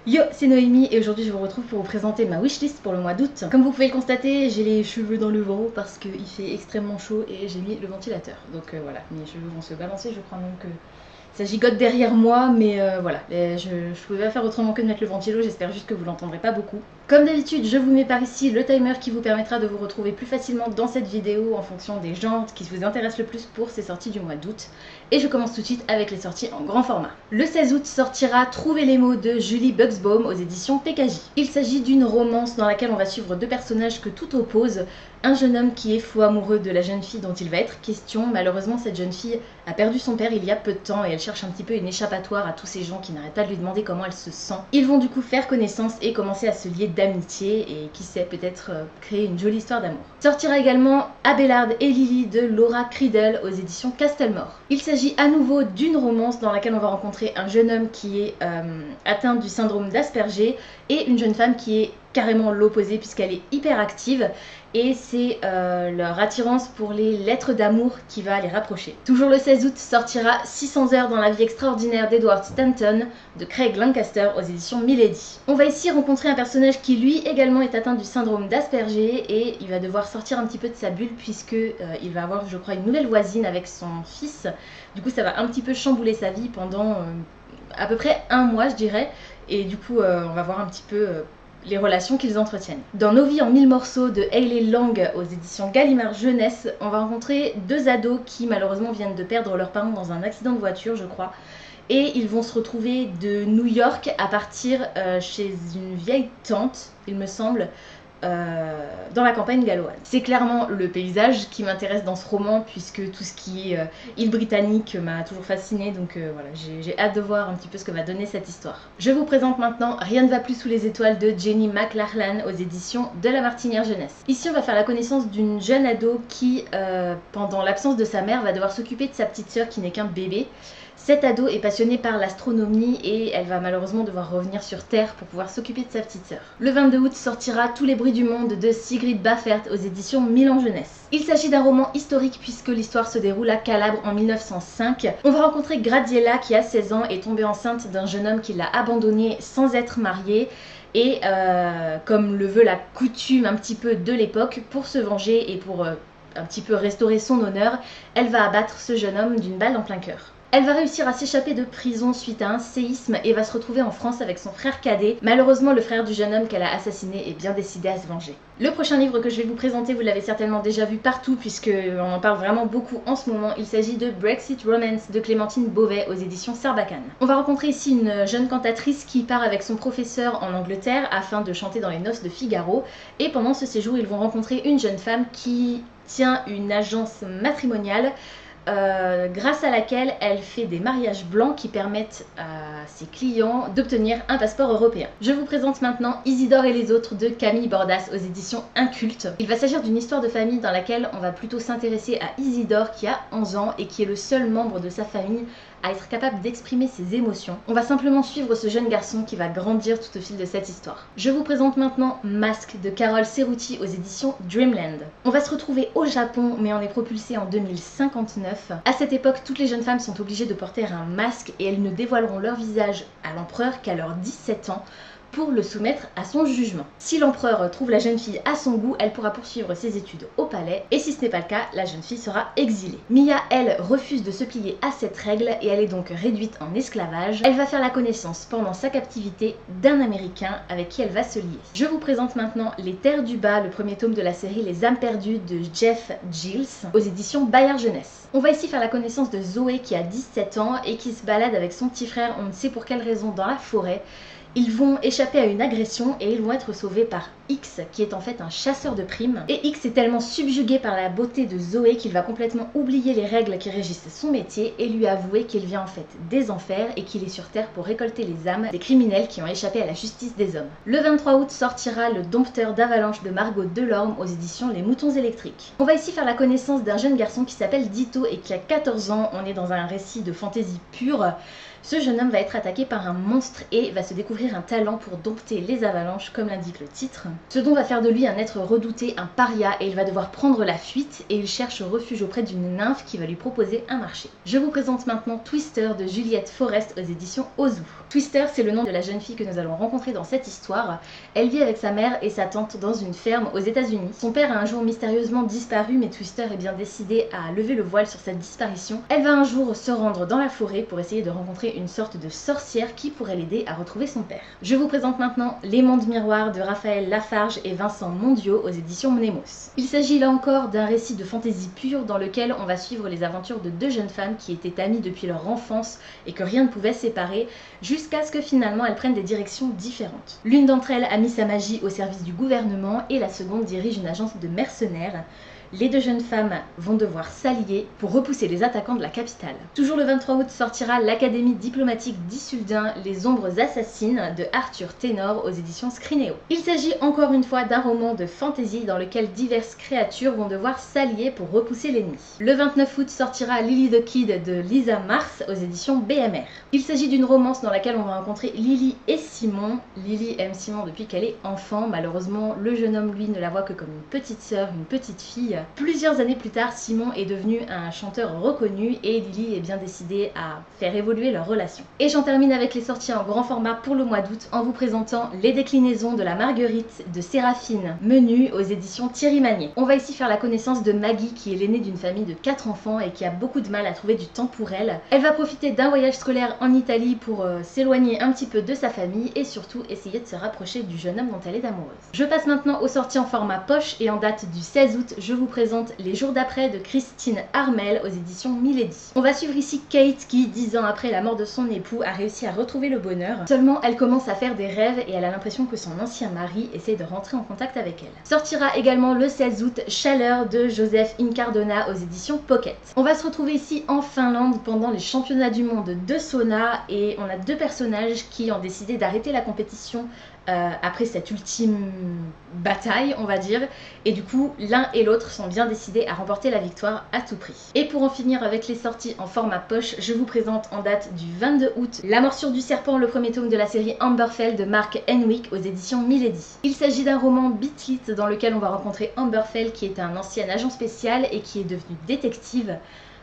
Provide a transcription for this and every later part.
Yo, c'est Noémie et aujourd'hui je vous retrouve pour vous présenter ma wishlist pour le mois d'août. Comme vous pouvez le constater, j'ai les cheveux dans le vent parce qu'il fait extrêmement chaud et j'ai mis le ventilateur. Donc voilà, mes cheveux vont se balancer, je crois même que ça gigote derrière moi, mais voilà, je pouvais pas faire autrement que de mettre le ventilo, j'espère juste que vous l'entendrez pas beaucoup. Comme d'habitude, je vous mets par ici le timer qui vous permettra de vous retrouver plus facilement dans cette vidéo en fonction des genres qui vous intéressent le plus pour ces sorties du mois d'août. Et je commence tout de suite avec les sorties en grand format. Le 16 août sortira Trouver les mots de Julie Buxbaum aux éditions PKJ. Il s'agit d'une romance dans laquelle on va suivre deux personnages que tout oppose. Un jeune homme qui est fou amoureux de la jeune fille dont il va être question. Malheureusement, cette jeune fille a perdu son père il y a peu de temps et elle cherche un petit peu une échappatoire à tous ces gens qui n'arrêtent pas de lui demander comment elle se sent. Ils vont du coup faire connaissance et commencer à se lier d'amitié et qui sait peut-être créer une jolie histoire d'amour. Sortira également Abélard et Lily de Laura Criddle aux éditions Castlemore. Il s'agit à nouveau d'une romance dans laquelle on va rencontrer un jeune homme qui est atteint du syndrome d'Asperger et une jeune femme qui est carrément l'opposé puisqu'elle est hyper active et c'est leur attirance pour les lettres d'amour qui va les rapprocher. Toujours le 16 août sortira 600 heures dans la vie extraordinaire d'Edward Stanton de Craig Lancaster aux éditions Milady. On va ici rencontrer un personnage qui lui également est atteint du syndrome d'Asperger et il va devoir sortir un petit peu de sa bulle puisque il va avoir je crois une nouvelle voisine avec son fils. Du coup ça va un petit peu chambouler sa vie pendant à peu près un mois je dirais et du coup on va voir un petit peu les relations qu'ils entretiennent. Dans Nos vies en 1000 morceaux de Hayley Lang aux éditions Gallimard Jeunesse, on va rencontrer deux ados qui malheureusement viennent de perdre leurs parents dans un accident de voiture, je crois. Et ils vont se retrouver de New York à partir chez une vieille tante, il me semble, dans la campagne galloise. C'est clairement le paysage qui m'intéresse dans ce roman puisque tout ce qui est île britannique m'a toujours fascinée donc voilà, j'ai hâte de voir un petit peu ce que va donner cette histoire. Je vous présente maintenant Rien ne va plus sous les étoiles de Jenny McLachlan aux éditions de La Martinière Jeunesse. Ici on va faire la connaissance d'une jeune ado qui pendant l'absence de sa mère va devoir s'occuper de sa petite sœur qui n'est qu'un bébé. Cette ado est passionnée par l'astronomie et elle va malheureusement devoir revenir sur Terre pour pouvoir s'occuper de sa petite sœur. Le 22 août sortira Tous les bruits du monde de Sigrid Baffert aux éditions Milan Jeunesse. Il s'agit d'un roman historique puisque l'histoire se déroule à Calabre en 1905. On va rencontrer Gradiella qui a 16 ans est tombée enceinte d'un jeune homme qui l'a abandonnée sans être marié. Et comme le veut la coutume un petit peu de l'époque, pour se venger et pour un petit peu restaurer son honneur, elle va abattre ce jeune homme d'une balle en plein cœur. Elle va réussir à s'échapper de prison suite à un séisme et va se retrouver en France avec son frère cadet. Malheureusement, le frère du jeune homme qu'elle a assassiné est bien décidé à se venger. Le prochain livre que je vais vous présenter, vous l'avez certainement déjà vu partout puisqu'on en parle vraiment beaucoup en ce moment. Il s'agit de Brexit Romance de Clémentine Beauvais aux éditions Sarbacane. On va rencontrer ici une jeune cantatrice qui part avec son professeur en Angleterre afin de chanter dans les noces de Figaro. Et pendant ce séjour, ils vont rencontrer une jeune femme qui tient une agence matrimoniale grâce à laquelle elle fait des mariages blancs qui permettent à ses clients d'obtenir un passeport européen. Je vous présente maintenant Isidore et les autres de Camille Bordas aux éditions Inculte. Il va s'agir d'une histoire de famille dans laquelle on va plutôt s'intéresser à Isidore qui a 11 ans et qui est le seul membre de sa famille à être capable d'exprimer ses émotions. On va simplement suivre ce jeune garçon qui va grandir tout au fil de cette histoire. Je vous présente maintenant Masque de Carole Cerruti aux éditions Dreamland. On va se retrouver au Japon mais on est propulsé en 2059. À cette époque, toutes les jeunes femmes sont obligées de porter un masque et elles ne dévoileront leur visage à l'empereur qu'à leurs 17 ans pour le soumettre à son jugement. Si l'empereur trouve la jeune fille à son goût, elle pourra poursuivre ses études au palais et si ce n'est pas le cas, la jeune fille sera exilée. Mia, elle, refuse de se plier à cette règle et elle est donc réduite en esclavage. Elle va faire la connaissance pendant sa captivité d'un Américain avec qui elle va se lier. Je vous présente maintenant Les Terres du Bas, le premier tome de la série Les âmes perdues de Jeff Giles aux éditions Bayard Jeunesse. On va ici faire la connaissance de Zoé qui a 17 ans et qui se balade avec son petit frère, on ne sait pour quelle raison, dans la forêt. Ils vont échapper à une agression et ils vont être sauvés par X qui est en fait un chasseur de primes. Et X est tellement subjugué par la beauté de Zoé qu'il va complètement oublier les règles qui régissent son métier et lui avouer qu'il vient en fait des enfers et qu'il est sur Terre pour récolter les âmes des criminels qui ont échappé à la justice des hommes. Le 23 août sortira Le Dompteur d'Avalanche de Margot Delorme aux éditions Les Moutons Électriques. On va ici faire la connaissance d'un jeune garçon qui s'appelle Ditto et qui a 14 ans. On est dans un récit de fantaisie pure. Ce jeune homme va être attaqué par un monstre et va se découvrir un talent pour dompter les avalanches, comme l'indique le titre. Ce dont va faire de lui un être redouté, un paria, et il va devoir prendre la fuite et il cherche refuge auprès d'une nymphe qui va lui proposer un marché. Je vous présente maintenant Twister de Juliette Forest aux éditions Ozu. Twister, c'est le nom de la jeune fille que nous allons rencontrer dans cette histoire. Elle vit avec sa mère et sa tante dans une ferme aux États-Unis. Son père a un jour mystérieusement disparu, mais Twister est bien décidée à lever le voile sur cette disparition. Elle va un jour se rendre dans la forêt pour essayer de rencontrer une sorte de sorcière qui pourrait l'aider à retrouver son père. Je vous présente maintenant Les Mondes Miroirs de Raphaël Lafarge et Vincent Mondiaux aux éditions Mnemos. Il s'agit là encore d'un récit de fantaisie pure dans lequel on va suivre les aventures de deux jeunes femmes qui étaient amies depuis leur enfance et que rien ne pouvait séparer, jusqu'à ce que finalement elles prennent des directions différentes. L'une d'entre elles a mis sa magie au service du gouvernement et la seconde dirige une agence de mercenaires. Les deux jeunes femmes vont devoir s'allier pour repousser les attaquants de la capitale. Toujours le 23 août sortira l'Académie diplomatique d'Issulden, Les Ombres Assassines de Arthur Ténor aux éditions Scrinéo. Il s'agit encore une fois d'un roman de fantasy dans lequel diverses créatures vont devoir s'allier pour repousser l'ennemi. Le 29 août sortira Lily the Kid de Lisa Mars aux éditions BMR. Il s'agit d'une romance dans laquelle on va rencontrer Lily et Simon. Lily aime Simon depuis qu'elle est enfant. Malheureusement, le jeune homme, lui, ne la voit que comme une petite sœur, une petite fille. Plusieurs années plus tard, Simon est devenu un chanteur reconnu et Lily est bien décidée à faire évoluer leur relation. Et j'en termine avec les sorties en grand format pour le mois d'août en vous présentant les déclinaisons de la Marguerite de Séraphine Menu aux éditions Thierry Magnier. On va ici faire la connaissance de Maggie qui est l'aînée d'une famille de 4 enfants et qui a beaucoup de mal à trouver du temps pour elle. Elle va profiter d'un voyage scolaire en Italie pour s'éloigner un petit peu de sa famille et surtout essayer de se rapprocher du jeune homme dont elle est amoureuse. Je passe maintenant aux sorties en format poche et en date du 16 août, je vous présente Les Jours d'après de Christine Armel aux éditions Milady. On va suivre ici Kate qui, 10 ans après la mort de son époux, a réussi à retrouver le bonheur. Seulement, elle commence à faire des rêves et elle a l'impression que son ancien mari essaie de rentrer en contact avec elle. Sortira également le 16 août Chaleur de Joseph Incardona aux éditions Pocket. On va se retrouver ici en Finlande pendant les championnats du monde de sauna et on a deux personnages qui ont décidé d'arrêter la compétition après cette ultime bataille, on va dire, et du coup l'un et l'autre sont bien décidés à remporter la victoire à tout prix. Et pour en finir avec les sorties en format poche, je vous présente en date du 22 août La Morsure du Serpent, le premier tome de la série Amberfell de Mark Henwick aux éditions Milady. Il s'agit d'un roman beat-lit dans lequel on va rencontrer Amberfell qui est un ancien agent spécial et qui est devenu détective.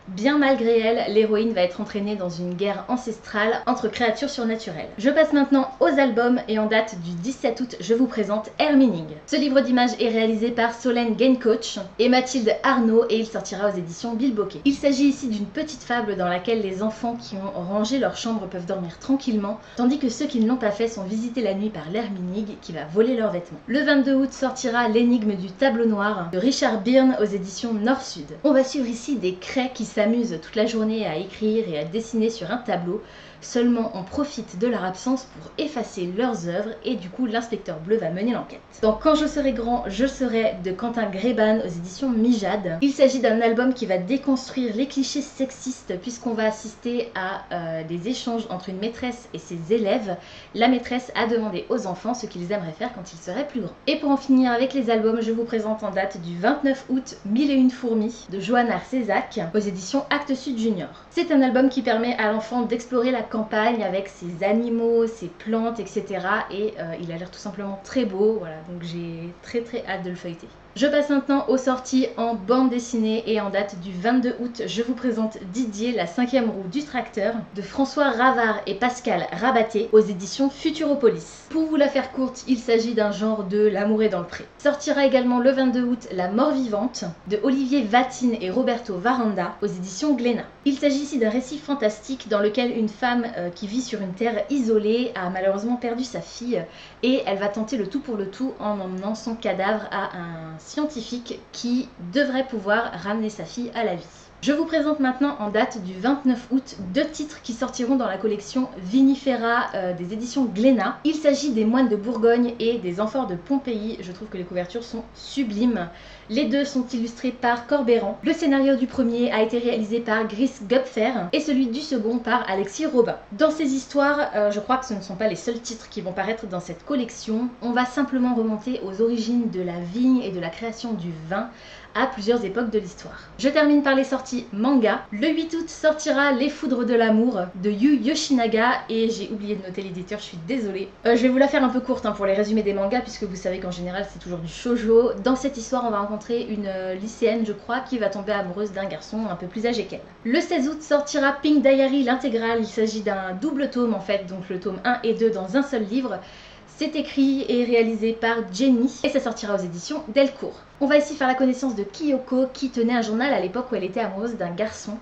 Bien malgré elle, l'héroïne va être entraînée dans une guerre ancestrale entre créatures surnaturelles. Je passe maintenant aux albums et en date du 17 août, je vous présente Hermining. Ce livre d'images est réalisé par Solène Gaincoach et Mathilde Arnaud et il sortira aux éditions Bilboquet. Il s'agit ici d'une petite fable dans laquelle les enfants qui ont rangé leur chambre peuvent dormir tranquillement, tandis que ceux qui ne l'ont pas fait sont visités la nuit par l'Herminig qui va voler leurs vêtements. Le 22 août sortira L'énigme du tableau noir de Richard Byrne aux éditions Nord-Sud. On va suivre ici des craies qui s'amusent toute la journée à écrire et à dessiner sur un tableau. Seulement on profite de leur absence pour effacer leurs œuvres et du coup l'inspecteur bleu va mener l'enquête. Dans Quand je serai grand, je serai de Quentin Grébane aux éditions Mijade. Il s'agit d'un album qui va déconstruire les clichés sexistes puisqu'on va assister à des échanges entre une maîtresse et ses élèves. La maîtresse a demandé aux enfants ce qu'ils aimeraient faire quand ils seraient plus grands. Et pour en finir avec les albums, je vous présente en date du 29 août 1001 fourmis de Johanna Césac aux éditions Actes Sud Junior. C'est un album qui permet à l'enfant d'explorer la campagne avec ses animaux, ses plantes, etc. Et il a l'air tout simplement très beau, voilà, donc j'ai très hâte de le feuilleter. Je passe maintenant aux sorties en bande dessinée et en date du 22 août, je vous présente Didier, la 5e roue du tracteur de François Ravard et Pascal Rabaté aux éditions Futuropolis. Pour vous la faire courte, il s'agit d'un genre de L'amour est dans le pré. Sortira également le 22 août La mort vivante de Olivier Vatine et Roberto Varanda aux éditions Glénat. Il s'agit ici d'un récit fantastique dans lequel une femme qui vit sur une terre isolée a malheureusement perdu sa fille et elle va tenter le tout pour le tout en emmenant son cadavre à un scientifique qui devrait pouvoir ramener sa fille à la vie. Je vous présente maintenant en date du 29 août deux titres qui sortiront dans la collection Vinifera des éditions Glénat. Il s'agit des Moines de Bourgogne et des Amphores de Pompéi. Je trouve que les couvertures sont sublimes. Les deux sont illustrés par Corbéran. Le scénario du premier a été réalisé par Gris Gupfer et celui du second par Alexis Robin. Dans ces histoires, je crois que ce ne sont pas les seuls titres qui vont paraître dans cette collection. On va simplement remonter aux origines de la vigne et de la création du vin à plusieurs époques de l'histoire. Je termine par les sorties sorties manga. Le 8 août sortira Les Foudres de l'amour de Yu Yoshinaga et j'ai oublié de noter l'éditeur, je suis désolée. Je vais vous la faire un peu courte pour les résumés des mangas puisque vous savez qu'en général c'est toujours du shoujo. Dans cette histoire on va rencontrer une lycéenne je crois qui va tomber amoureuse d'un garçon un peu plus âgé qu'elle. Le 16 août sortira Pink Diary l'intégrale, il s'agit d'un double tome en fait, donc le tome 1 et 2 dans un seul livre. C'est écrit et réalisé par Jenny et ça sortira aux éditions Delcourt. On va ici faire la connaissance de Kyoko qui tenait un journal à l'époque où elle était amoureuse d'un garçon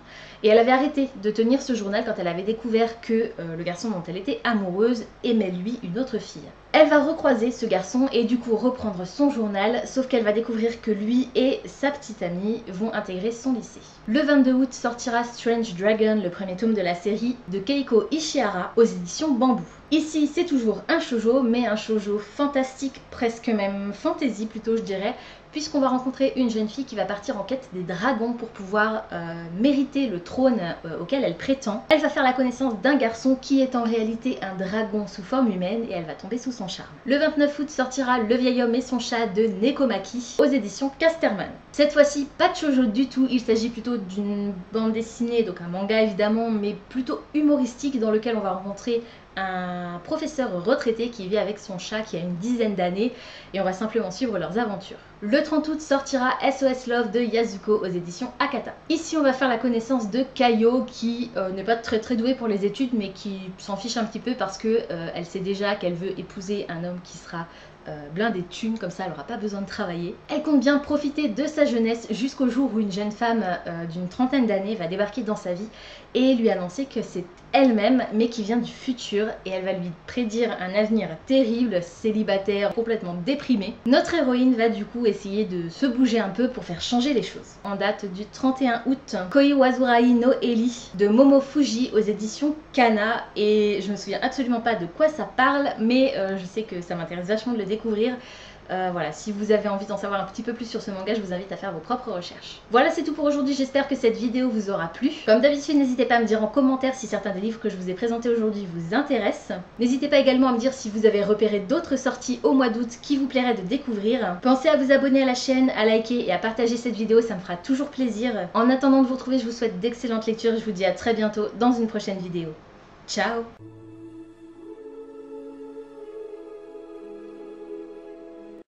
et elle avait arrêté de tenir ce journal quand elle avait découvert que le garçon dont elle était amoureuse aimait lui une autre fille. Elle va recroiser ce garçon et du coup reprendre son journal, sauf qu'elle va découvrir que lui et sa petite amie vont intégrer son lycée. Le 22 août sortira Strange Dragon, le premier tome de la série de Keiko Ishihara aux éditions Bambou. Ici c'est toujours un shoujo, mais un shoujo fantastique, presque même fantasy plutôt je dirais, puisqu'on va rencontrer une jeune fille qui va partir en quête des dragons pour pouvoir mériter le trône auquel elle prétend. Elle va faire la connaissance d'un garçon qui est en réalité un dragon sous forme humaine et elle va tomber sous son charme. Le 29 août sortira Le vieil homme et son chat de Nekomaki aux éditions Casterman. Cette fois-ci pas de shoujo du tout, il s'agit plutôt d'une bande dessinée, donc un manga évidemment, mais plutôt humoristique dans lequel on va rencontrer un professeur retraité qui vit avec son chat qui a une dizaine d'années et on va simplement suivre leurs aventures. Le 30 août sortira SOS Love de Yasuko aux éditions Akata. Ici on va faire la connaissance de Kayo qui n'est pas très douée pour les études mais qui s'en fiche un petit peu parce que elle sait déjà qu'elle veut épouser un homme qui sera blindée de thunes, comme ça elle n'aura pas besoin de travailler. Elle compte bien profiter de sa jeunesse jusqu'au jour où une jeune femme d'une trentaine d'années va débarquer dans sa vie et lui annoncer que c'est elle-même mais qui vient du futur et elle va lui prédire un avenir terrible, célibataire, complètement déprimé. Notre héroïne va du coup essayer de se bouger un peu pour faire changer les choses. En date du 31 août, Koi Wazurai no Eli de Momo Fuji aux éditions Kana et je me souviens absolument pas de quoi ça parle mais je sais que ça m'intéresse vachement de le découvrir. Voilà, si vous avez envie d'en savoir un petit peu plus sur ce manga, je vous invite à faire vos propres recherches. Voilà, c'est tout pour aujourd'hui, j'espère que cette vidéo vous aura plu. Comme d'habitude, n'hésitez pas à me dire en commentaire si certains des livres que je vous ai présentés aujourd'hui vous intéressent. N'hésitez pas également à me dire si vous avez repéré d'autres sorties au mois d'août qui vous plairaient de découvrir. Pensez à vous abonner à la chaîne, à liker et à partager cette vidéo, ça me fera toujours plaisir. En attendant de vous retrouver, je vous souhaite d'excellentes lectures et je vous dis à très bientôt dans une prochaine vidéo. Ciao!